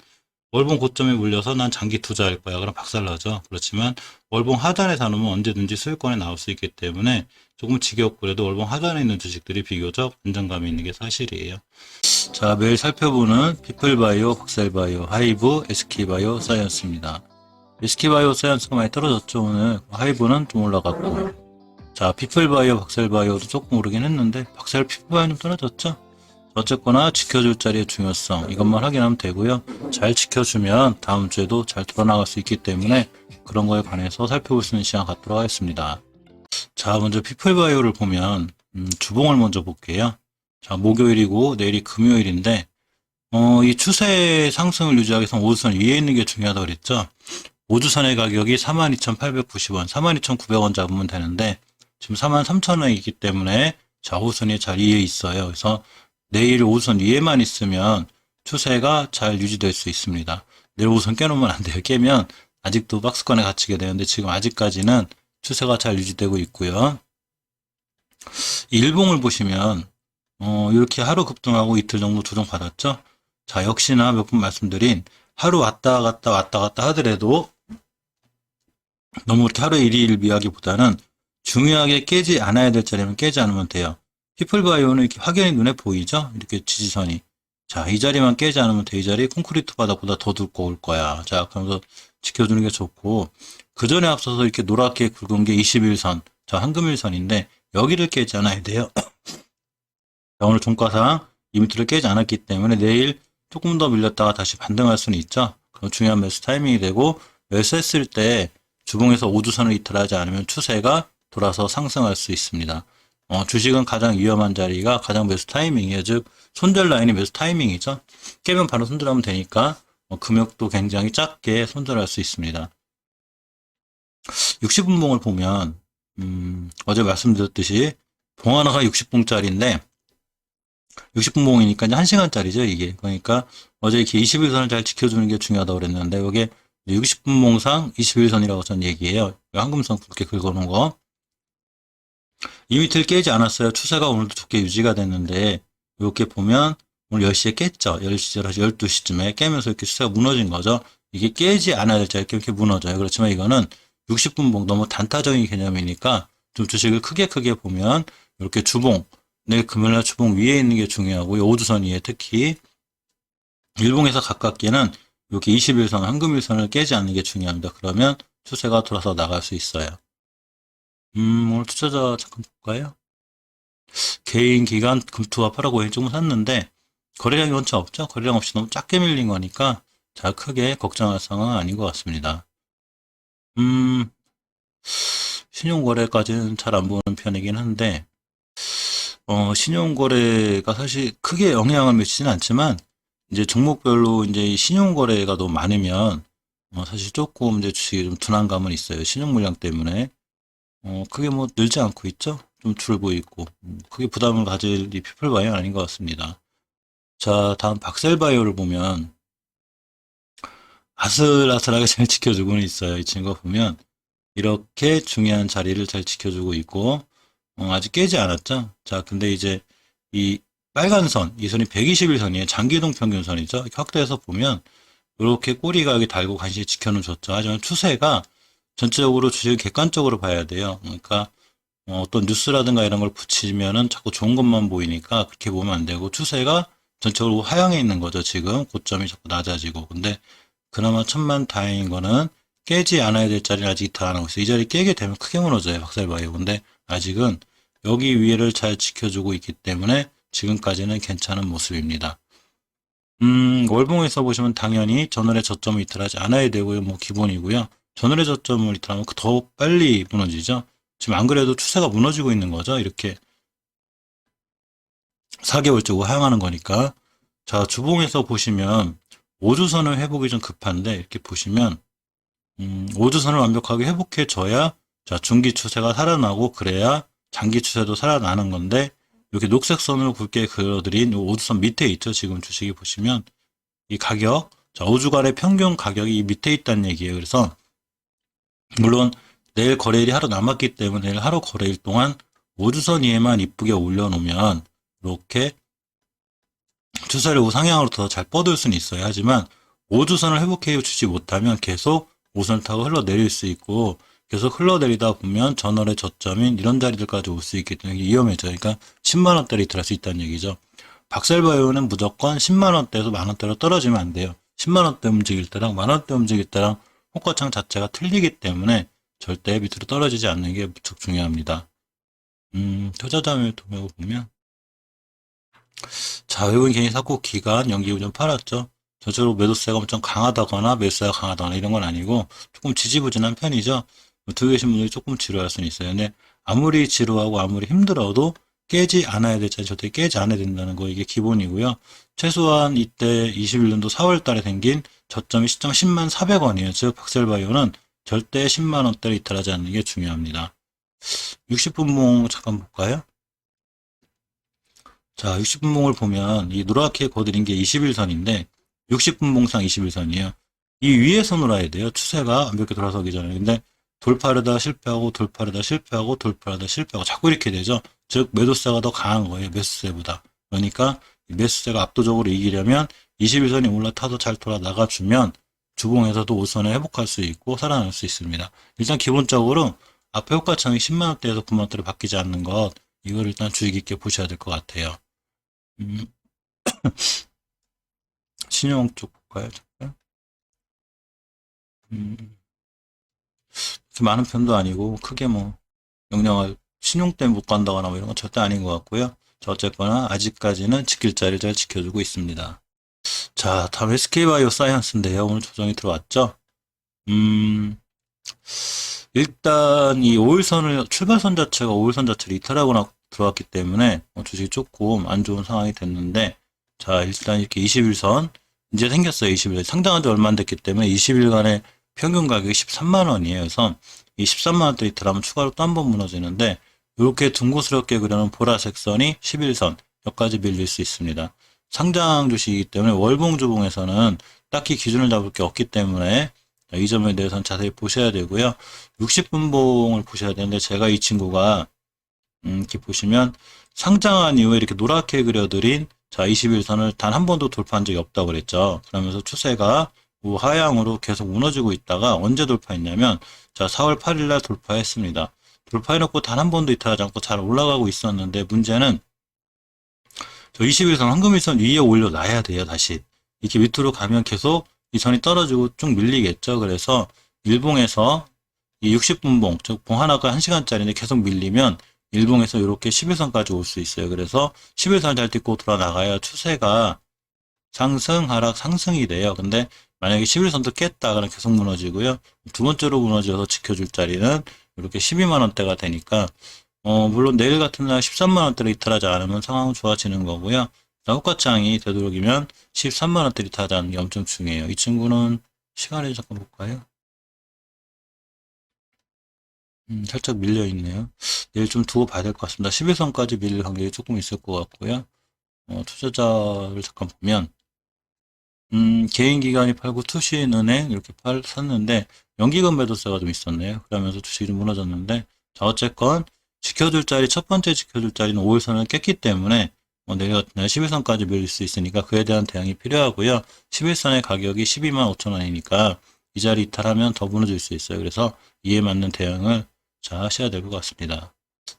월봉 고점에 물려서 난 장기 투자할 거야. 그럼 박살나죠. 그렇지만 월봉 하단에 사놓으면 언제든지 수익권에 나올 수 있기 때문에 조금 지겹고 그래도 월봉 하단에 있는 주식들이 비교적 안정감이 있는 게 사실이에요. 자, 매일 살펴보는 피플바이오, 박셀바이오, 하이브, SK바이오, 사이언스입니다. SK바이오, 사이언스가 많이 떨어졌죠. 오늘 하이브는 좀 올라갔고 자, 피플바이오, 박셀바이오도 조금 오르긴 했는데 피플바이오는 떨어졌죠. 어쨌거나 지켜줄 자리의 중요성 이것만 확인하면 되고요. 잘 지켜주면 다음 주에도 잘 돌아나갈 수 있기 때문에 그런 거에 관해서 살펴볼 수 있는 시간 갖도록 하겠습니다. 자, 먼저 피플바이오를 보면 주봉을 먼저 볼게요. 자, 목요일이고 내일이 금요일인데 이 추세 상승을 유지하기 위해서 5주선 위에 있는 게 중요하다고 그랬죠. 5주선의 가격이 42,890원, 42,900원 잡으면 되는데 지금 43,000원이기 때문에 좌우선이 잘 위에 있어요. 그래서 내일 5선 위에만 있으면 추세가 잘 유지될 수 있습니다. 내일 5선 깨놓으면 안 돼요. 깨면 아직도 박스권에 갇히게 되는데 지금 아직까지는 추세가 잘 유지되고 있고요. 일봉을 보시면 이렇게 하루 급등하고 이틀 정도 조정받았죠. 자, 역시나 몇 번 말씀드린 하루 왔다 갔다 하더라도 너무 이렇게 하루에 일희일비하기보다는 중요하게 깨지 않아야 될 자리면 깨지 않으면 돼요. 피플바이오는 이렇게 확연히 눈에 보이죠? 이렇게 지지선이. 자, 이 자리만 깨지 않으면 돼. 이 자리 콘크리트 바닥보다 더 두꺼울 거야. 자, 그러면서 지켜주는 게 좋고, 그 전에 앞서서 이렇게 노랗게 굵은 게 21선. 자, 황금일선인데, 여기를 깨지 않아야 돼요. 자, 오늘 종가상 이 밑을 깨지 않았기 때문에 내일 조금 더 밀렸다가 다시 반등할 수는 있죠. 그럼 중요한 매수 타이밍이 되고, 매수했을 때 주봉에서 5주선을 이탈하지 않으면 추세가 돌아서 상승할 수 있습니다. 주식은 가장 위험한 자리가 가장 매수 타이밍이에요. 즉, 손절 라인이 매수 타이밍이죠. 깨면 바로 손절하면 되니까, 금액도 굉장히 작게 손절할 수 있습니다. 60분봉을 보면, 어제 말씀드렸듯이, 봉 하나가 60분짜리인데, 60분봉이니까 이제 1시간짜리죠, 이게. 그러니까, 어제 이렇게 21선을 잘 지켜주는 게 중요하다고 그랬는데, 이게 60분봉상 21선이라고 저는 얘기해요. 황금선 굵게 긁어놓은 거. 이 밑을 깨지 않았어요. 추세가 오늘도 좋게 유지가 됐는데 이렇게 보면 오늘 10시에 깼죠. 10시, 12시쯤에 깨면서 이렇게 추세가 무너진 거죠. 이게 깨지 않아야 될 때 이렇게 무너져요. 그렇지만 이거는 60분봉 너무 단타적인 개념이니까 좀 주식을 크게 보면 이렇게 주봉, 내일 금요일날 주봉 위에 있는 게 중요하고요. 5주선 위에 특히 일봉에서 가깝게는 이렇게 21선, 황금일선을 깨지 않는 게 중요합니다. 그러면 추세가 돌아서 나갈 수 있어요. 오늘 투자자 잠깐 볼까요? 개인, 기관, 금투합하라고 왼쪽은 샀는데 거래량이 원체 없죠? 거래량 없이 너무 작게 밀린 거니까 잘 크게 걱정할 상황은 아닌 것 같습니다. 신용거래까지는 잘 안 보는 편이긴 한데 신용거래가 사실 크게 영향을 미치진 않지만 이제 종목별로 이제 이 신용거래가 너무 많으면 사실 조금 이제 주식이 좀 둔한 감은 있어요. 신용 물량 때문에 크게 뭐 늘지 않고 있죠. 좀 줄고 있고 크게 부담을 가질 이 피플바이오는 아닌 것 같습니다. 자, 다음 박셀바이오를 보면 아슬아슬하게 잘 지켜주고는 있어요. 이 친구가 보면 이렇게 중요한 자리를 잘 지켜주고 있고 아직 깨지 않았죠. 자, 근데 이제 이 빨간 선, 이 선이 121선이에요. 장기이동 평균선이죠. 이렇게 확대해서 보면 이렇게 꼬리가 여기 달고 간신히 지켜는 줬죠. 하지만 추세가 전체적으로 주식을 객관적으로 봐야 돼요. 그러니까 어떤 뉴스라든가 이런 걸 붙이면은 자꾸 좋은 것만 보이니까 그렇게 보면 안 되고 추세가 전체적으로 하향에 있는 거죠. 지금 고점이 자꾸 낮아지고. 근데 그나마 천만 다행인 거는 깨지 않아야 될 자리는 아직 달아나고 있어요. 이 자리 깨게 되면 크게 무너져요. 박살바이오. 근데 아직은 여기 위에를 잘 지켜주고 있기 때문에 지금까지는 괜찮은 모습입니다. 월봉에서 보시면 당연히 전월의 저점을 이탈하지 않아야 되고요. 뭐 기본이고요. 전월의 저점을 이탈하면 더 빨리 무너지죠. 지금 안 그래도 추세가 무너지고 있는 거죠. 이렇게 4개월째 하향하는 거니까. 자, 주봉에서 보시면 5주선을 회복이 좀 급한데 이렇게 보시면 5주선을 완벽하게 회복해줘야 자, 중기 추세가 살아나고 그래야 장기 추세도 살아나는 건데 이렇게 녹색 선으로 굵게 그려드린 5주선 밑에 있죠. 지금 주식이 보시면 이 가격, 자, 5주간의 평균 가격이 이 밑에 있다는 얘기예요. 그래서 물론 내일 거래일이 하루 남았기 때문에 내일 하루 거래일 동안 5주선 위에만 이쁘게 올려놓으면 이렇게 추세를 우상향으로 더 잘 뻗을 수는 있어요. 하지만 5주선을 회복해 주지 못하면 계속 5선 타고 흘러내릴 수 있고 계속 흘러내리다 보면 전월의 저점인 이런 자리들까지 올 수 있기 때문에 위험해져요. 그러니까 10만원대를 이탈할 수 있다는 얘기죠. 박셀바이오는 무조건 10만원대에서 만원대로 떨어지면 안 돼요. 10만원대 움직일 때랑 만원대 움직일 때랑 호가창 자체가 틀리기 때문에 절대 밑으로 떨어지지 않는 게 무척 중요합니다. 투자자별 도매고 보면 자, 외국인 개인 샀고 기간 연기금 좀 팔았죠. 전체적으로 매도세가 엄청 강하다거나 매수세가 강하다거나 이런 건 아니고 조금 지지부진한 편이죠. 들고 계신 분들이 조금 지루할 수는 있어요. 근데 아무리 지루하고 아무리 힘들어도 깨지 않아야 될 자리 절대 깨지 않아야 된다는 거 이게 기본이고요. 최소한 이때 21년도 4월 달에 생긴 저점이 시점 10만 400원이에요. 즉 박셀바이오는 절대 10만 원대를 이탈하지 않는 게 중요합니다. 60분봉 잠깐 볼까요? 자, 60분봉을 보면 이 노랗게 거드린 게 21선인데 60분봉상 21선이에요. 이 위에서 놀아야 돼요. 추세가 완벽히 돌아서기 전에. 근데 돌파르다 실패하고 돌파르다 실패하고 돌파르다 실패하고 자꾸 이렇게 되죠. 즉 매도세가 더 강한 거예요. 매수세보다. 그러니까 매수세가 압도적으로 이기려면 21선이 올라타도 잘 돌아 나가주면 주봉에서도 5선을 회복할 수 있고 살아날 수 있습니다. 일단 기본적으로 앞에 호가창이 10만원대에서 9만원대로 바뀌지 않는 것 이걸 일단 주의 깊게 보셔야 될 것 같아요. 신용 쪽 볼까요? 잠깐. 그렇게 많은 편도 아니고 크게 뭐 영향을 신용 때문에 못 간다거나 뭐 이런 건 절대 아닌 것 같고요. 자, 어쨌거나 아직까지는 지킬 자리를 잘 지켜주고 있습니다. 자, 다음 SK바이오 사이언스인데요. 오늘 조정이 들어왔죠. 일단 이 5일선을 출발선 자체가 5일선 자체를 이탈하고 들어왔기 때문에 주식이 조금 안 좋은 상황이 됐는데 자, 일단 이렇게 21선 이제 생겼어요. 21선 상장한 지 얼마 안 됐기 때문에 20일간의 평균 가격이 13만 원이에요. 그래서 이 13만 원대 이탈하면 추가로 또 한 번 무너지는데 이렇게 둥그스럽게 그려놓은 보라색 선이 11선 여기까지 밀릴 수 있습니다. 상장 주식이기 때문에 월봉 주봉에서는 딱히 기준을 잡을 게 없기 때문에 이 점에 대해서는 자세히 보셔야 되고요. 60분봉을 보셔야 되는데 제가 이 친구가 이렇게 보시면 상장한 이후에 이렇게 노랗게 그려드린 자 21선을 단 한 번도 돌파한 적이 없다고 그랬죠. 그러면서 추세가 하향으로 계속 무너지고 있다가 언제 돌파했냐면 자 4월 8일 날 돌파했습니다. 돌파해놓고 단 한 번도 이탈하지 않고 잘 올라가고 있었는데 문제는 저 21선 황금일선 위에 올려놔야 돼요. 다시 이렇게 밑으로 가면 계속 이 선이 떨어지고 쭉 밀리겠죠. 그래서 일봉에서 이 60분봉, 즉 봉 하나가 1시간짜리인데 계속 밀리면 일봉에서 이렇게 11선까지 올 수 있어요. 그래서 11선 잘 딛고 돌아 나가야 추세가 상승, 하락, 상승이 돼요. 근데 만약에 11선도 깼다 그러면 계속 무너지고요. 두 번째로 무너져서 지켜줄 자리는 이렇게 12만 원대가 되니까 물론 내일 같은 날 13만 원대로 이탈하지 않으면 상황은 좋아지는 거고요. 호가창이 되도록이면 13만 원대로 이탈하는 게 엄청 중요해요. 이 친구는 시간을 잠깐 볼까요? 살짝 밀려 있네요. 내일 좀 두고 봐야 될 것 같습니다. 11선까지 밀릴 확률이 조금 있을 것 같고요. 투자자를 잠깐 보면 개인 기관이 팔고 투신은행 이렇게 샀는데 연기금 매도세가 좀 있었네요. 그러면서 주식이 좀 무너졌는데 자 어쨌건 지켜줄 자리 첫 번째 지켜줄 자리는 5일선을 깼기 때문에 내일 같은 날 11선까지 밀릴 수 있으니까 그에 대한 대응이 필요하고요. 11선의 가격이 12만 5천 원이니까 이 자리 이탈하면 더 무너질 수 있어요. 그래서 이에 맞는 대응을 자 하셔야 될 것 같습니다.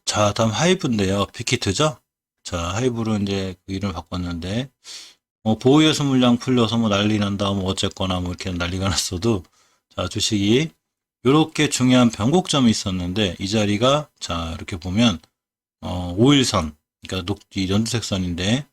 자 다음 하이브인데요. 빅히트죠? 자 하이브로 이제 그 이름을 바꿨는데 보유예수 물량 풀려서 뭐 난리 난다, 뭐 어쨌거나 뭐 이렇게 난리가 났어도, 자, 주식이 이렇게 중요한 변곡점이 있었는데, 이 자리가, 자, 이렇게 보면, 5일선, 그러니까 이 연두색 선인데,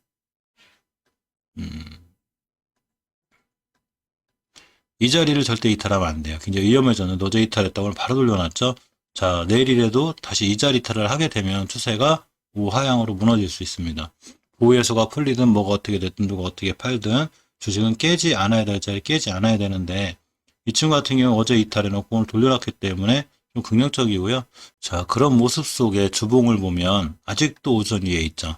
이 자리를 절대 이탈하면 안 돼요. 굉장히 위험해졌는데, 어제 이탈했다고 바로 돌려놨죠? 자, 내일이라도 다시 이 자리 이탈을 하게 되면 추세가 우하향으로 무너질 수 있습니다. 보유예수가 풀리든 뭐가 어떻게 됐든 누가 어떻게 팔든 주식은 깨지 않아야 될 자리 깨지 않아야 되는데 이 친구 같은 경우 어제 이탈해놓고 오늘 돌려놨기 때문에 좀 긍정적이고요. 자 그런 모습 속에 주봉을 보면 아직도 오전 위에 있죠.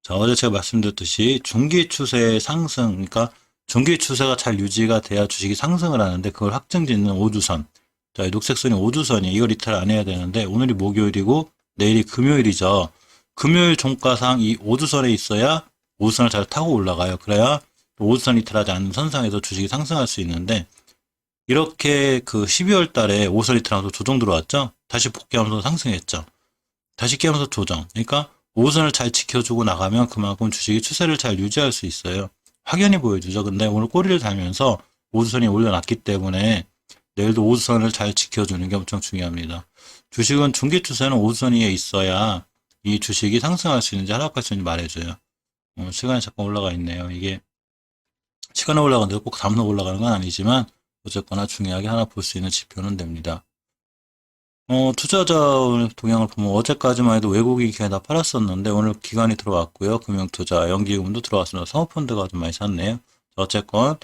자 어제 제가 말씀드렸듯이 중기 추세의 상승 그러니까 중기 추세가 잘 유지가 돼야 주식이 상승을 하는데 그걸 확증짓는 5주선 자 녹색선이 5주선이 이걸 이탈 안 해야 되는데 오늘이 목요일이고 내일이 금요일이죠. 금요일 종가상 이 5주선에 있어야 5주선을 잘 타고 올라가요. 그래야 5주선 이탈하지 않는 선상에서 주식이 상승할 수 있는데 이렇게 그 12월 달에 5주선 이탈하면서 조정 들어왔죠. 다시 복귀하면서 상승했죠. 다시 깨면서 조정. 그러니까 5주선을 잘 지켜주고 나가면 그만큼 주식이 추세를 잘 유지할 수 있어요. 확연히 보여주죠. 근데 오늘 꼬리를 달면서 5주선이 올려놨기 때문에 내일도 5주선을 잘 지켜주는 게 엄청 중요합니다. 주식은 중기 추세는 5주선 위에 있어야 이 주식이 상승할 수 있는지 하락할 수 있는지 말해줘요. 시간이 잠깐 올라가 있네요. 이게 시간에 올라가는데 꼭 다음날 올라가는 건 아니지만 어쨌거나 중요하게 하나 볼 수 있는 지표는 됩니다. 투자자 동향을 보면 어제까지만 해도 외국인 기관이 다 팔았었는데 오늘 기관이 들어왔고요. 금융투자, 연기금도 들어왔습니다. 사모펀드가 좀 많이 샀네요. 어쨌건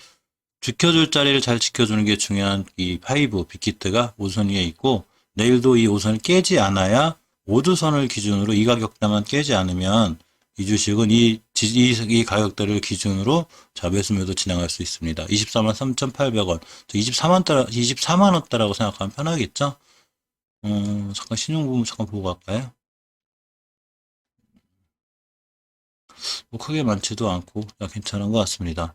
지켜줄 자리를 잘 지켜주는 게 중요한 이 파이브 빅히트가 5선 위에 있고 내일도 이 5선을 깨지 않아야 5주선을 기준으로 이 가격대만 깨지 않으면 이 주식은 이 가격대를 기준으로 자 매수 매도 진행할 수 있습니다. 24만 3,800원, 24만 원대라고 생각하면 편하겠죠? 잠깐 신용 부분 잠깐 보고 갈까요? 뭐 크게 많지도 않고 괜찮은 것 같습니다.